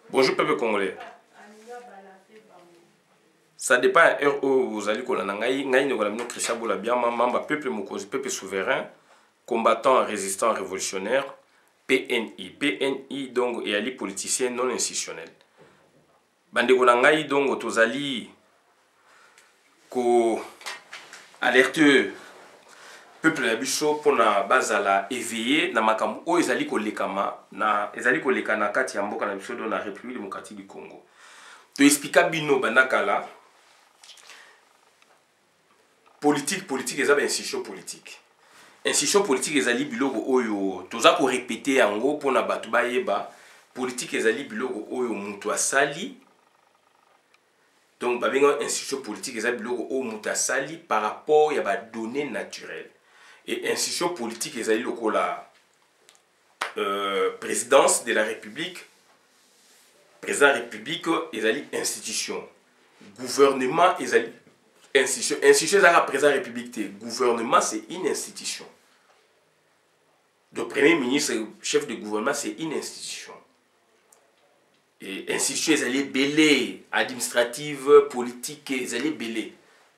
Bonjour peuple congolais. Ça dépend de l'heure où vous allez Christian Boulabiama, membre peuple Mokozi, peuple souverain, combattant, résistant, révolutionnaire, PNI. PNI donc et ali politicien non institutionnel. Bandeko nangai donc tozali ko alerte peuple na biso pona bazala éveillé na makambo o ezali ko lekama na ezali ko lekana kati ya mboka na biso do na République démocratique du Congo. To expliquer bino banakala politique ezaba institution politique. Institution politique ezali biloko oyo toza ko répéter yango pona batu bayeba politique ezali biloko oyo mutu asali. Donc babenga institution politique ezali biloko oyo mutu asali par rapport ya ba données naturelles. Et institution politique ezali lokola présidence de la République, président de la République ezali institution, gouvernement ezali institution. Institution ezali président de la République, gouvernement c'est une institution. Le premier ministre, chef de gouvernement c'est une institution. Et institution ezali belé, administrative, politique ezali belé.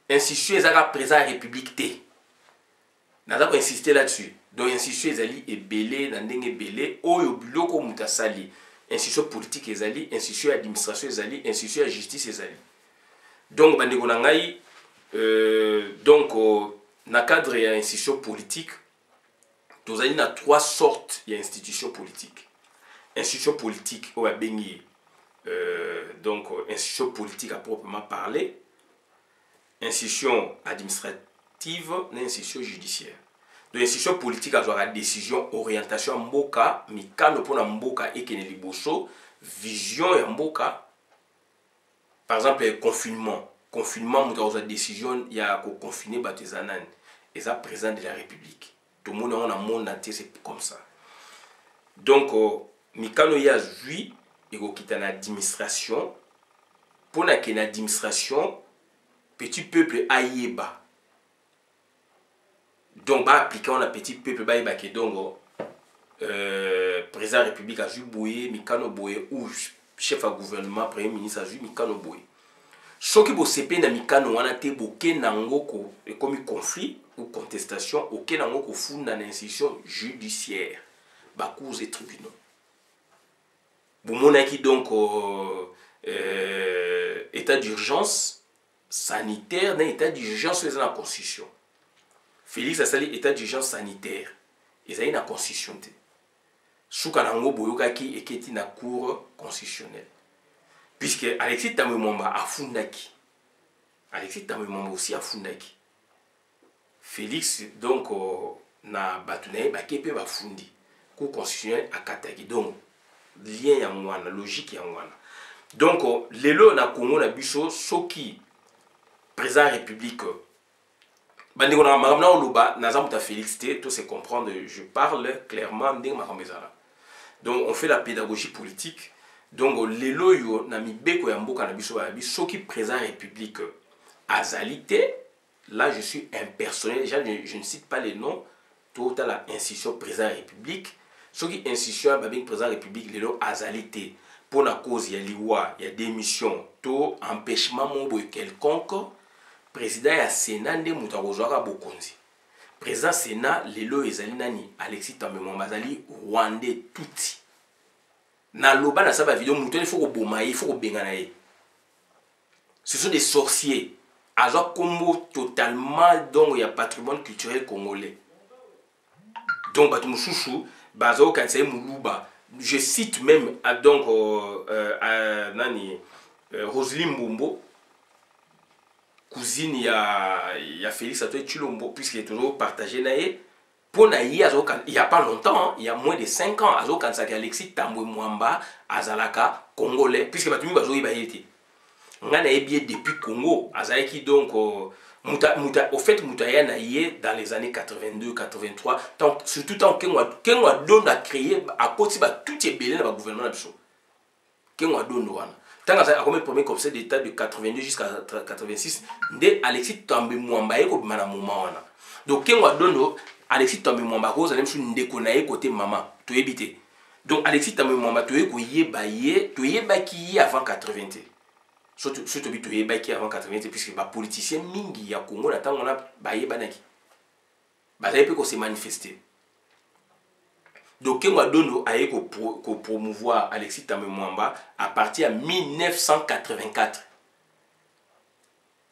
Institution ezali président de la République. Nous avons insisté là-dessus. Donc, institution ezali ebele, nandenge belé, oyo biloko mutasali. Institution politique ezali, institution administration ezali, institution justice ezali. Donc, bandeko nangai, na cadre ya institution politique, tozali na trois sortes ya institution politique. Institution politique, oyo bengi, donc, institution politique à proprement parler, institution administrative, une institution judiciaire. Donc, institution politique a la décision, orientation mboka, mikano pona mboka ekene liboso, vision ya mboka. Par exemple, confinement. Confinement, nous avons la décision, il y a confiner Batezanan. Et ça, président de la République. Tout le monde dans le monde entier, c'est comme ça. Donc, mikano ya jui, et quitte en administration. Pour la administration, petit peuple aïeba. Donc, bah, appliquer on a petit peuple, bah, donc, président de la République a joué Boye, Mikano Boye, ou chef de gouvernement, premier ministre a joué Mikano Boye. Ce qui est CP na Mikano, on a été bloqué nango comme conflit ou contestation, aucun nango ko fou dans l'institution judiciaire, bah, cours et tribunaux. Bon, mon qui donc, état d'urgence sanitaire, dans état d'urgence dans la constitution. Félix a sali état d'urgence sanitaire. Ils ont une constitution. Souka nango boyoka ki eketi na cour constitutionnelle. Puisque Alexis Tamemomba a fundaki. Alexis Tamemomba aussi a fundaki. Félix donc na batunaye ba kepe ba fundi. Cour constitutionnelle a kataki. Donc lien ya mwana, logique ya mwana. Donc lelo na Congo na biso soki président de la République Félix, tout se comprendre, je parle clairement de Maramezala. Donc on fait la pédagogie politique. Donc les loyaux nami beko ya mboka na biso ba biso qui président de la République azalité, là je suis impersonnel, déjà je ne cite pas les noms, tout à la institution président de la République, ce qui institution ba bien président de la République les lots azalité pour la cause il y a liwa, il y a démission, tout empêchement mobo quelconque. Président ya Sénat nde mutu akozwaka bokonzi. Président Sénat lelo ezali nani Alexis Tamemomba azali Rwandais tuti. Na loba na saba vidéo mutu il faut koboma il faut kobengana ye. Ce sont des sorciers. Azwa kombo totalement donc il y a patrimoine culturel congolais. Donc batu mususu bazo kansaye muluba. Je cite même donc nani Roselyne Mbombo, cousine il y a Félix Antoine Tshilombo, puisqu'il est toujours partagé naé. Pour naïe, il n'y a pas longtemps, il y a moins de 5 ans, quand ça Alexis Tambwe Mwamba, Azalaka, Congolais, puisque Batumi Bazo y été. On a bien depuis Congo, Azalaki donc, au fait, Moutaya naïe dans les années 82, 83, surtout tant qu'Enwa Don a créé, à côté de tout est belé dans le gouvernement de Biso. Qu'Enwa Don Douane. Tant que ça a comme premier conseil d'État de 82 jusqu'à 86, dès Alexis Tambwe Mwamba est comme un moment. Donc, Kenwa Dono, Alexis Tambwe Mwamba, vous allez me dire qu'on a côté maman, tout éviter. Donc Alexis Tambwe Mwamba toye ko yeba ye, to yeba ki ye avant 80. Surtout bi to yeba ki avant 80 puisque ba politicien mingi ya Congo na tango na ba yeba naki. Ba zaye pe ko se manifester. Donc Kengwa Dondo a eu ko promouvoir Alexis Tambwe Mwamba à partir de 1984.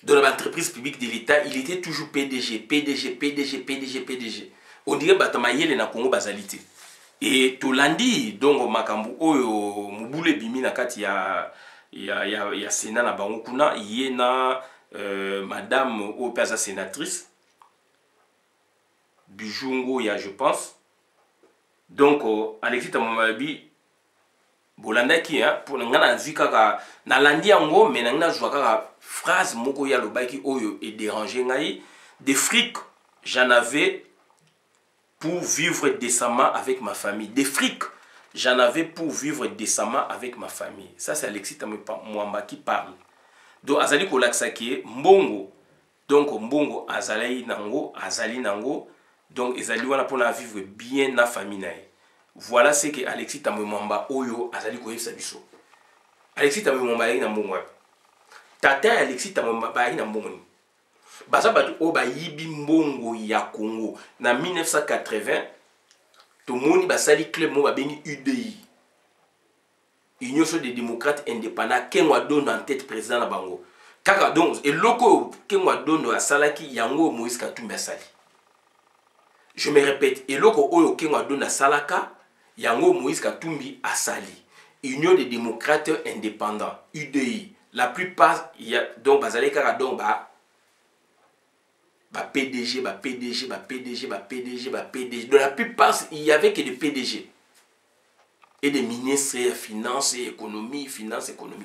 Dans l'entreprise publique de l'État, il était toujours PDG, PDG, PDG, PDG, PDG. On dirait Batamayele na Congo bazalité. Et Tolandi, donc Makambu Oyo Mubule Bimi na kati ya Sénat na bango kuna yena madame Opeza sénatrice Bijungo ya je pense. Donc Alexis Tambwe Mwamba bolandaki pour ngana nzika ka na landi yango mais ngana zwa ka phrase moko ya lobaki oyo et déranger ngai des frics j'en avais pour vivre décemment avec ma famille. Des frics j'en avais pour vivre décemment avec ma famille. Ça c'est Alexis Tambwe Mwamba qui parle. Donc azali kolaksaki mbongo. Donc mbongo azali nango donc ezali wana pour vivre bien na famille nae. Voilà ce que Alexis Tambwe Mwamba oyo azali koyebisa biso. Alexis Tambwe Mwamba yaki na mbongo wapi? Tata Alexis Tambwe Mwamba yaki na mbongo ni. Baza batu o ba yibi mbongo ya Congo na 1980 to moni basali club mo ba bengi UDI. Union des démocrates indépendants Kengwa Dondo en tête président na bango. Kaka donc eloko Kengwa Dondo asalaki yango Moïse Katumbi asali. Je me répète, eloko oyo Kengwa Dondo asalaka yango Moïse Katumbi asali. Union des démocrates indépendants, UDI. La plupart, il y a donc bazali kaka donc PDG. De la plupart, il n'y avait que des PDG. Et des ministres, finances et économie,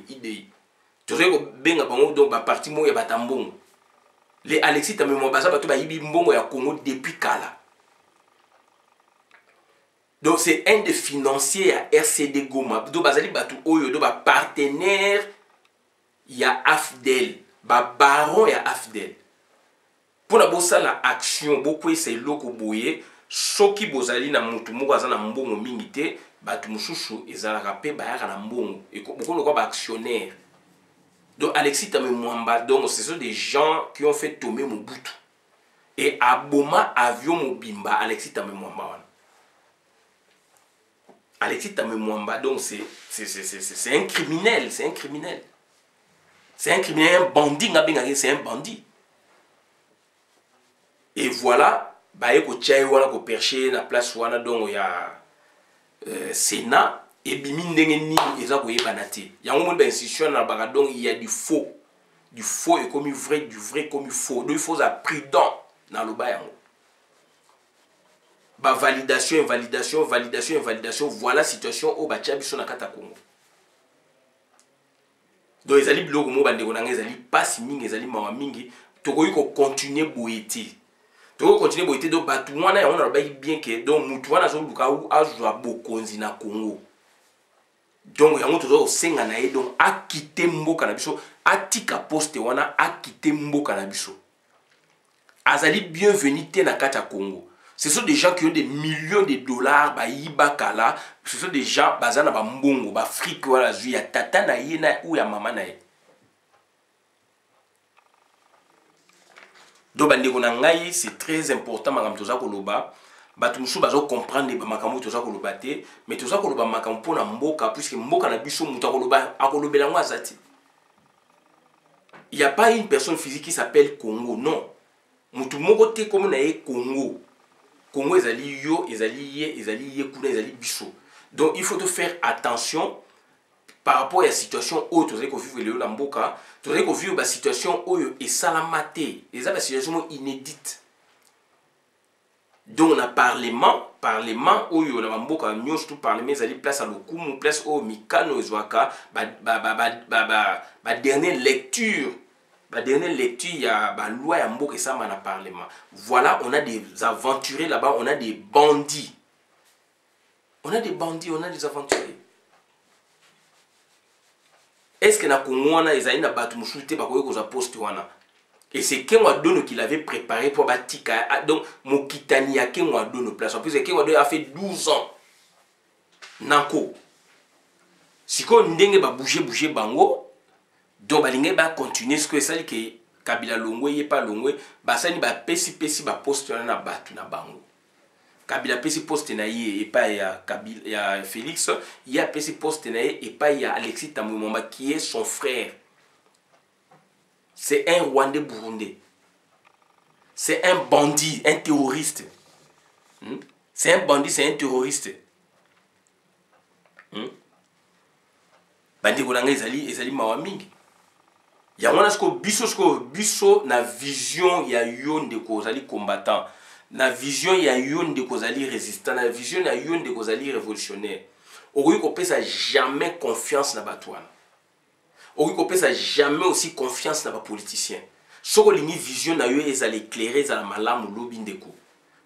IDI. Tu sais que benga bango donc parti mo ya batambongo. Les Alexis Tambwe Mwamba bato ba yibi mbongo ya Congo depuis kala. Donc c'est un des financiers à RCD Goma. Donc bazali batu oyo do ba partenaire ya AFDEL, ba baron ya AFDEL. Pour la bossa la action beaucoup c'est loko boye soki bozali na mutu moko azana mbongo mingi te batu mususu ezalaka pe bayaka na mbongo et beaucoup de ba actionnaire. Donc Alexis Tambwe Mwamba donc ce sont des gens qui ont fait tomber Mobutu et aboma avion mobimba Alexis Tambwe Mwamba wana. Alexis Tambwe Mwamba donc c'est un criminel, c'est un criminel. C'est un criminel, un bandit, c'est un bandit. Et voilà, bah eko tchai wana ko perché na place wana donc ya Sénat et bimi ndenge ni eza ko yebana te. Yango mo ba institution na baka donc il y a du faux est comme vrai, du vrai comme faux. Donc il faut être prudent dans le bas yango. Ba validation, voilà la situation au bacha biso na kata Congo. Donc les ali biloko mo bande ko nanga ezali passe mingi ezali mawa mingi tokoyi ko continuer boyeti. Toko continuer boyeti donc batu wana ya on a bien que donc mutu wana zo luka u azwa bokonzi na Congo. Donc yango tozo senga na ye donc akite mboka na biso atika poste wana akite mboka na biso. Azali bienvenu te na kata Congo. Ce sont des gens qui ont des millions de dollars, ba yibakala. Ce sont des gens bazana ba mbongo, ba fric wala zu ya tata na ye na ou ya mama na ye. Donc bandeko na ngai c'est très important makam toza koloba. Batu musu bazo comprendre ba makambo toza koloba te, mais toza koloba makambo pona mboka puisque mboka na biso mutu akoloba akolobela ngo azati. Il n'y a pas une personne physique qui s'appelle Congo, non. Mutu moko te comme na ye Congo. Congo ezali yo, ezali ye kuna, ezali biso. Donc il faut te faire attention par rapport à la situation où tu as vivre le lamboka, tu as vivre la situation où est salamate, c'est une situation inédite. Donc on a parlement où il y a lamboka, nous tout parlement, ezali place à l'okumu, place au mikano ezwaka, dernière lecture. La dernière lecture, il y a la loi et mboka ça dans le parlement. Voilà, on a des aventuriers là-bas, on a des bandits. On a des bandits, on a des aventuriers. Est-ce que na Kongwana ils na batu musulite ba koyo koza poste wana? Et c'est Kengwa Dondo qui l'avait préparé pour batika donc mokitani ya Kengwa Dondo place. En plus Kengwa Dondo a fait 12 ans. nanko siko ndenge ba bouger bango donc balinge ba continuer ce que ça dit que Kabila longwe ye pas longwe basani ba pesi ba poste na batu na bango Kabila pesi poste na ye et pas ya Kabila ya Félix il y a pesi poste na ye et pas ya Alexis Tambwe Mwamba qui est son frère. C'est un Rwandais burundais. C'est un bandit, un terroriste. C'est un bandit, c'est un terroriste. Bandi kolanga ezali mawa mingi. Ya wana sko biso na vision ya yo ndeko ozali combattant. Na vision ya yo ndeko ozali résistant, na vision ya yo ndeko ozali révolutionnaire. Okoki kopesa jamais confiance na bato wana. Okoki kopesa jamais aussi confiance na ba politicien. Soko lingi vision na yo ezali éclairer za la malamu lobi ndeko.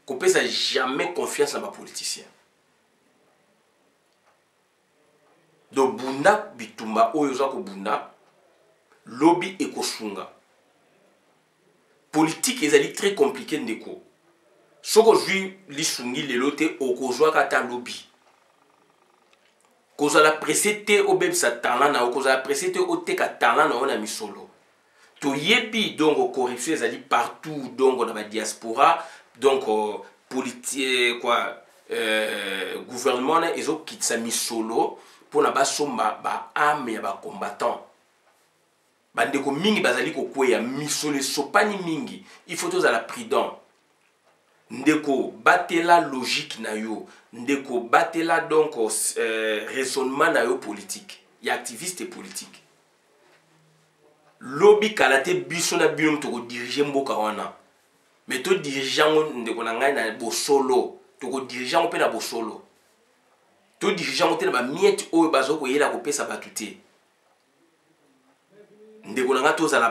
Kopesa jamais confiance na ba politicien. Do bunda bitumba oyo za ko bunda lobby ekosunga. Politique ezali très compliqué ndeko. Soko jui lisungi lelote okozwa kata lobby. Kozala presete obeb sa talent na okozala presete oteka talent na ona misolo. To yebi donc corruption ezali partout donc na ba diaspora donc politique quoi gouvernement ezo kitsa misolo pour na basomba ba ame ya ba combattant. Bandeko mingi bazali kokweya misolo sopani mingi il faut tous à la prudent. Ndeko batela logique na yo ndeko batela donc raisonnement na yo politique ya activiste politique lobby kalate biso na binom to ko diriger mboka wana mais to dirigeant ndeko na ngai na bosolo to ko dirigeant pe na bosolo to dirigeant te na ba miette oyo bazoko yela ko pesa batuté ndeko na nga tozala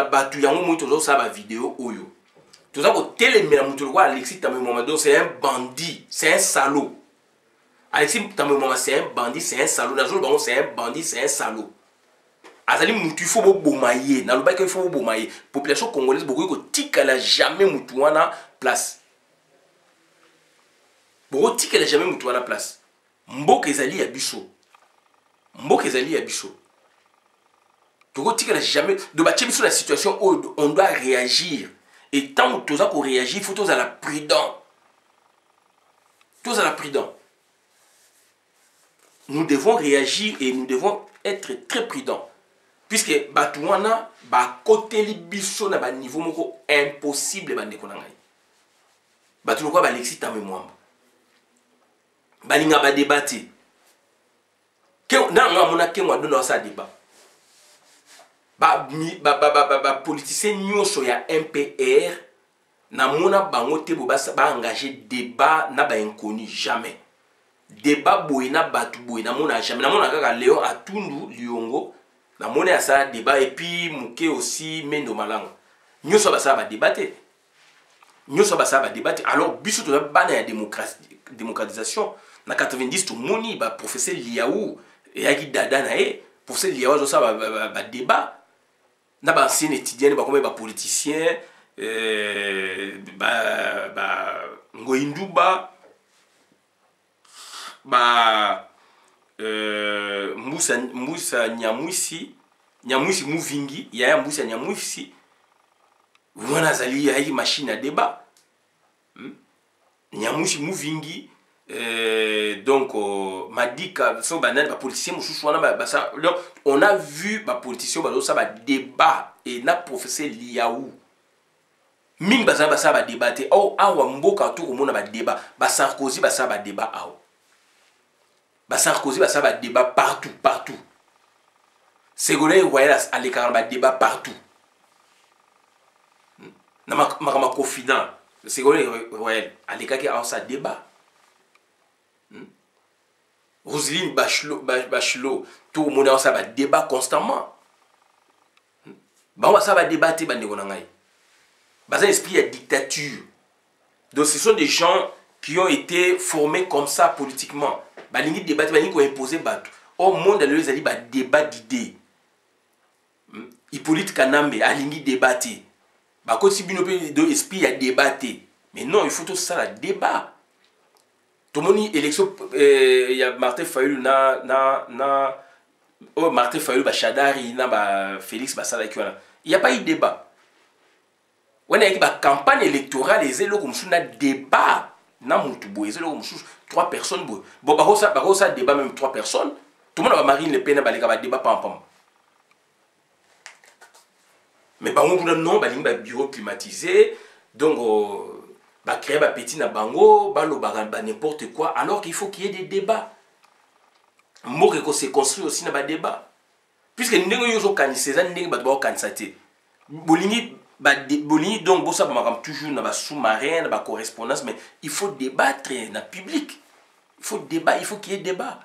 batu yango mo tozo sa ba vidéo oyo tout ça pour téléméra mutuwa Alexis Tambwe Mwamba c'est un bandit, c'est un salaud. Alexis Tambwe Mwamba c'est un bandit, c'est un salaud. Nazolo bango c'est un bandit, c'est un salaud. Azali mutu faut bomaye, na loba ke faut bomaye. Population congolaise beaucoup ko tikala jamais mutu wana place. Boko tikala jamais mutu wana place. Mboka ezali ya biso. Mboka ezali ya biso. Toko tikala jamais de ba biso la situation où on doit réagir. Et tant que tu as réagi, il faut tous à la prudent. Tous à la prudent. Nous devons réagir et nous devons être très prudents. Puisque Batouana, côté libiso na ba niveau moko impossible bande konangai. Batu lokwa Alexis Tambwe Mwamba. Balinga ba débattre. Ke na mona ke mwa dona sa débat. Politicien nyonso ya MPR na mona bango te bo ba engager débat na ba inconnu jamais. Débat boy na batu boy na mona jamais. Na mona kaka Léon Atundu Liongo na mona ça débat et puis muke aussi Mendo Malanga. Nyonso ba ça ba débattre. Nyonso ba ça ba débattre. Alors biso to ba na ya démocratisation na 90 to moni ba professeur Liaou et Agi Dada na e professeur Liaou zo ça ba débat. Na ba ancien étudiant ba comme ba politicien Ngoinduba Moussa Nyamwisi Mouvingi ya Moussa Nyamwisi wana zali ya machine à débat Nyamwisi Mouvingi donc Madika so banane ba politicien mususu wana ba ça on a vu ba politicien ba ça ba débat et na professeur Liaou ming ba ça ba débattre oh awa mboka to ko mona ba débat ba Sarkozy ba ça ba débat awa ba Sarkozy ba ça ba débat partout Ségolène Royal à l'écart ba débat partout na ma confident Ségolène Royal à l'écart qui a ça débat Roselyne Bachelot, tout le monde ça va débat constamment. Ça va débattre, ça esprit de dictature. Donc ce sont des gens qui ont été formés comme ça politiquement. Ils débattent, ils ont imposé. Au monde, ils ont dit débat d'idées. Hippolyte Kanambe a débattre. Quand il y a esprit à débattre. Mais non, il faut tout ça, le débat. tomoni élection ya Martin Fayulu Martin Fayulu Bachadari na Félix Basala qui wana il y a pas eu débat on a eu ba campagne électorale les élo comme na débat na mutu boy les élo comme 3 personnes boy bon ba ça débat même 3 personnes tout le monde va Marine Le Pen ba les débat pam pam mais ba on non ba linga bureau climatisé donc ba créer ba petit na bango ba lo ba n'importe quoi alors qu'il faut qu'il y ait des débats moko ko se construit aussi na ba débat puisque ndenge yo zo kanisa za ndenge ba ba kanisa te bolingi donc bossa ba makam toujours na ba sous-marin na ba correspondance mais il faut débattre na public il faut débat il faut qu'il y ait débat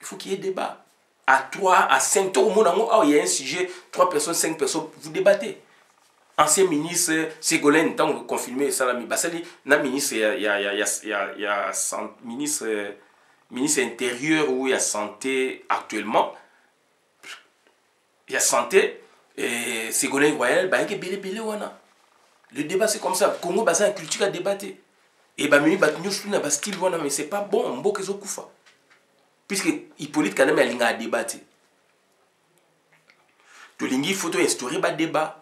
il faut qu'il y ait débat à 3 à 5 tours au monde oh il y a un sujet 3 personnes 5 personnes vous débattez ancien ministre Ségolène tant confirmé ça la basali na ministre il y a ministre intérieur ou il y a santé actuellement il y a santé et Ségolène Royal bah il belé wana le débat c'est comme ça Congo basé en culture à débattre et bah mimi bat news na ba style wana mais c'est pas bon mboka zo kufa puisque Hippolyte quand même il a débattre to lingi photo instaurer ba débat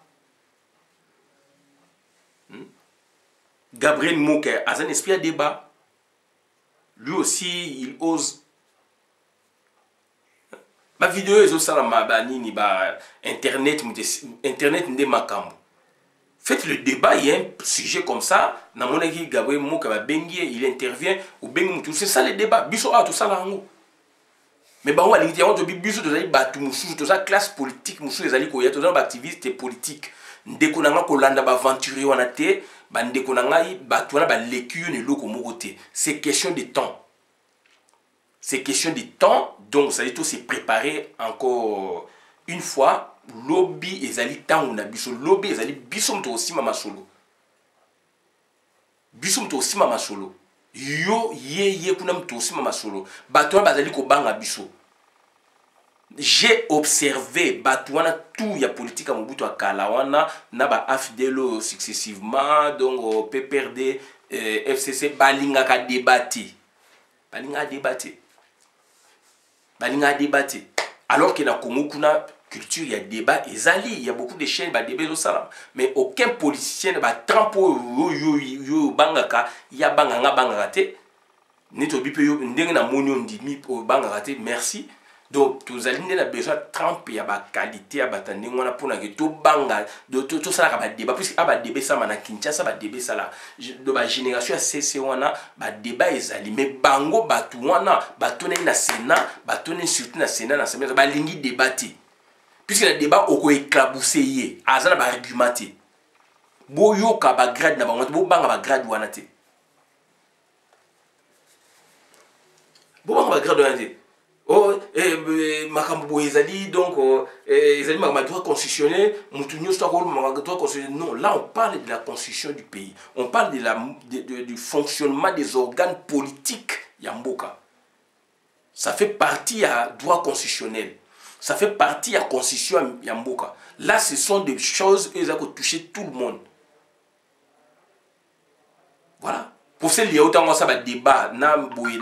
Gabriel Mouke a un esprit à débat. Lui aussi, il ose. Ma vidéo est aussi sur Internet, n'est makambo. Faites le débat, il y a un sujet comme ça. Dans mon avis, Gabriel Mouke il intervient. C'est ça le débat. Biso a tout ça là. Mais bon, on dit que biso tout ça classe politique, tout ça activiste politique. Ndeko nanga kolanda ba aventurier wana te ba ndeko nanga ba twana ba lekiyo ne loko moko te c'est question de temps c'est question de temps donc ça dit tout se préparer encore une fois lobby ezali tangu na biso lobby ezali biso mto aussi mama solo yo ye kuna mto aussi mama solo ba twana bazali ko banga biso. J'ai observé batouana tout ya politique à Mobutu à Kalawana na ba afdelo successivement donc PPRD FCC balinga ka débattre alors que na Congo kuna culture il y a débat ezali il y a beaucoup de chaînes ba débat salam mais aucun politicien ba trampo yo bangaka ya banganga te neto bipe yo ndenge na monyo ndimi bangaka te merci. Donc, tous les gens ont besoin de tremper la qualité, pour que tout banga, tout ça va débat, puisque va débat ça, na Kinshasa va débat ça là. De la génération à CC wana, va débat ezali, mais bango batu wana, batu na Sénat, batu na surtout na Sénat, na Sénat, va lingi débattre. Puisque le débat oko éclaboussé yé, azana va argumenter. Boyo ka ba grade na bango, bo banga ba grade wana te. Bo banga ba grade wana te. Oh, makambo ezali donc ezali makambo droit constitutionnel mutunyo stako makambo droit constitutionnel non là on parle de la constitution du pays on parle du fonctionnement des organes politiques yamboka ça fait partie à droit constitutionnel ça fait partie à constitution yamboka là ce sont des choses qui ont touché tout le monde voilà pour ceux qui ont autant ça va débat na boy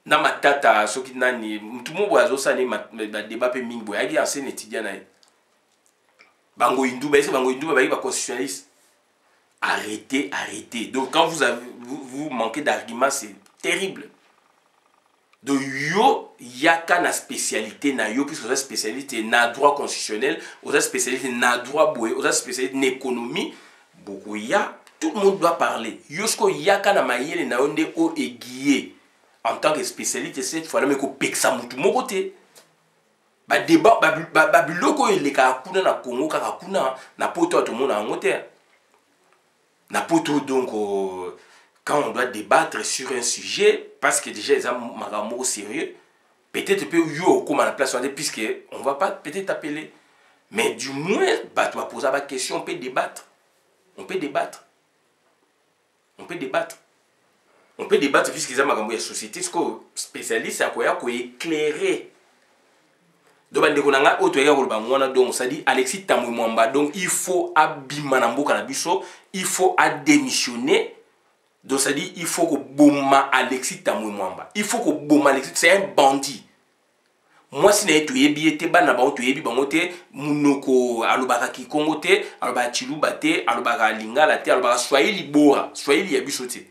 na matata soki nani tout le monde azo sani ba débat pe mingi boy agi ancien étudiant na bango hindu ba ba constitutionnaliste arrêtez donc quand vous manquez d'arguments c'est terrible donc yo yaka na spécialité na yo puisque la spécialité na droit constitutionnel aux spécialité na droit boy aux spécialité na économie beaucoup ya tout le monde doit parler yosko yaka na mayele na onde o aiguillé en tant que spécialiste cette fois là mais ko peksa mutu moko te ba débat ba biloko eleka kuna na Congo kaka kuna na poto to mona ngote na poto donc quand on doit débattre sur un sujet parce que déjà ils ont makambo sérieux peut-être peut yo comme à la place puisque on va pas peut-être appeler mais du moins bah tu vas poser la question on peut débattre puisqu'ils ont la société, ce que spécialiste a quoi éclairer. Donc donc ça dit Alexis Tamouimwamba donc il faut abimanambo kanabiso, il faut démissionner. Donc ça dit, il faut que Boma Alexis Tamwe Mwamba. Il faut que Boma Alexis, c'est un bandit. Moi si na tu yebi ete bana ba tu yebi bango te munoko alobaka kikongo te alobaka chiluba te alobaka lingala te alobaka swahili bora swahili ya biso te.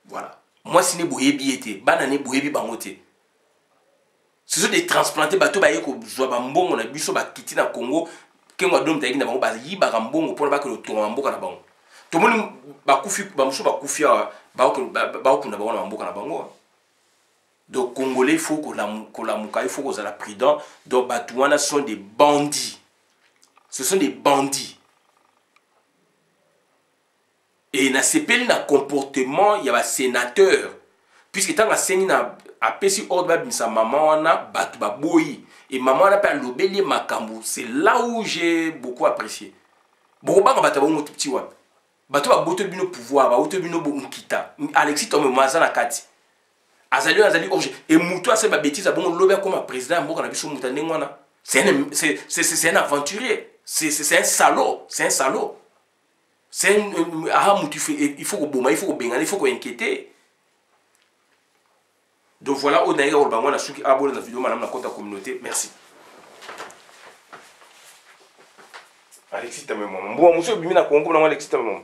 Voilà. Moi si ne boyebi ete bana ne boyebi bango te. Ce sont des transplantés bato ba yeko zwa ba mbongo na biso ba kiti na Congo kengo dom ta na bango ba yiba ka mbongo pona ba ke tonga mboka na bango. To moni ba kufi ba muso ba kufia ba okunda ba na mboka na bango. Donc, Congolais, il faut que il faut qu'on soit prudent. Donc, Batouana sont des bandits. Ce sont des bandits. Et dans ce pays, dans le comportement, il y a un sénateur. Puisque tant que séni a pesi ordre de sa maman, on a battu baboui. Et maman a pas l'obéli makambu. C'est là où j'ai beaucoup apprécié. Beaucoup de gens ont battu petit wap. Battu baboto bino pouvoir, baboto bino kita. Alexis Tomé Mazana Kati. Azali orge et Moutou a fait ma bêtise à bon l'obé comme président mboka na biso mutane ngwana. C'est un aventurier, c'est un salaud, c'est un salaud. C'est un il faut que boma, il faut que benga, il faut que inquiéter. Donc voilà, on a eu au na suki abonné la vidéo madame la compte communauté. Merci. Alexis Tamé maman. Bon monsieur bimi na Congo na Alexis Tamé maman.